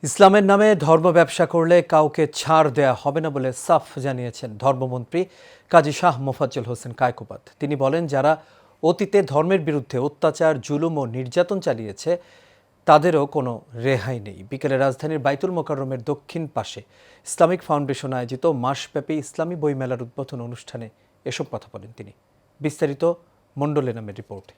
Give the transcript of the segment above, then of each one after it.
ইসলামের নামে ধর্ম ব্যবসা করলে কাউকে ছাড় দেয়া হবে না বলে সাফ জানিয়েছেন ধর্মমন্ত্রী কাজী শাহ মোফাজ্জল হোসেন কায়কোবাদ। তিনি বলেন, যারা অতীতে ধর্মের বিরুদ্ধে অত্যাচার, জুলুম ও নির্যাতন চালিয়েছে তাদেরও কোনো রেহাই নেই। বিকেলে রাজধানীর বাইতুল মোকাররমের দক্ষিণ পাশে ইসলামিক ফাউন্ডেশন আয়োজিত মাসব্যাপী ইসলামী বইমেলার উদ্বোধন অনুষ্ঠানে এসব কথা বলেন তিনি। বিস্তারিত মণ্ডল এনামের রিপোর্টে।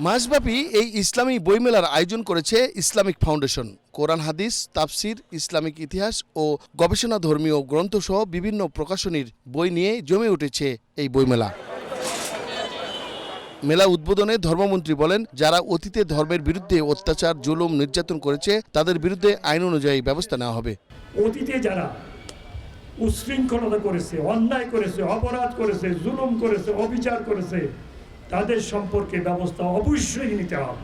মাসব্যাপী এই ইসলামী বইমেলার আয়োজন করেছে ইসলামিক ফাউন্ডেশন। কোরআন, হাদিস, তাফসির, ইসলামিক ইতিহাস ও গবেষণা ধর্মীয় গ্রন্থসহ বিভিন্ন প্রকাশনীর বই নিয়ে জমে উঠেছে এই বইমেলা। মেলা উদ্বোধনে ধর্মমন্ত্রী বলেন, যারা অতীতে ধর্মের বিরুদ্ধে অত্যাচার, জুলুম, নির্যাতন করেছে তাদের বিরুদ্ধে আইন অনুযায়ী ব্যবস্থা নেওয়া হবে। অতীতে যারা উশৃঙ্খলতা করেছে, অন্যায় করেছে, অপরাধ করেছে, জুলুম করেছে, অবিচার করেছে, তাদের সম্পর্কে ব্যবস্থা অবশ্যই নিতে হবে।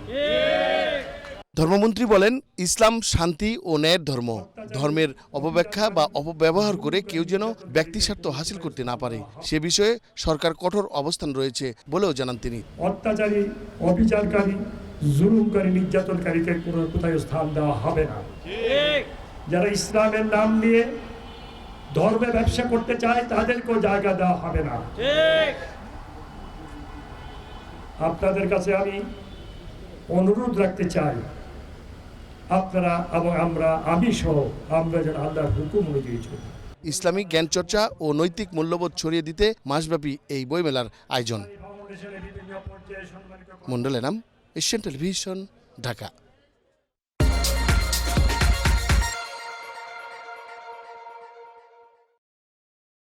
ধর্মমন্ত্রী বলেন, ইসলাম শান্তি ও ন্যায়ের ধর্ম। ধর্মের অপব্যাখ্যা বা অপব্যবহার করে কেউ যেন ব্যক্তিস্বার্থ হাসিল করতে না পারে, সে বিষয়ে সরকার কঠোর অবস্থান রয়েছে বলেও জানান তিনি। অত্যাচারী, অবিচারকারী, জুলুমকারী, নির্যাতনকারীকে কোনো কোথায় স্থান দেওয়া হবে না। যারা ইসলামের নাম নিয়ে ধর্মে ব্যবসা করতে চায় তাদেরকেও জায়গা দেওয়া হবে না। আপনাদের কাছে আমি অনুরোধ রাখতে চাই, আপনারা এবং আমি সহ আমরা যেন আল্লাহর হুকুম অনুযায়ী চলি। ইসলামিক জ্ঞান চর্চা ও নৈতিক মূল্যবোধ ছড়িয়ে দিতে মাসব্যাপী এই বইমেলার আয়োজন। মণ্ডল এনাম, এশিয়ান টেলিভিশন, ঢাকা।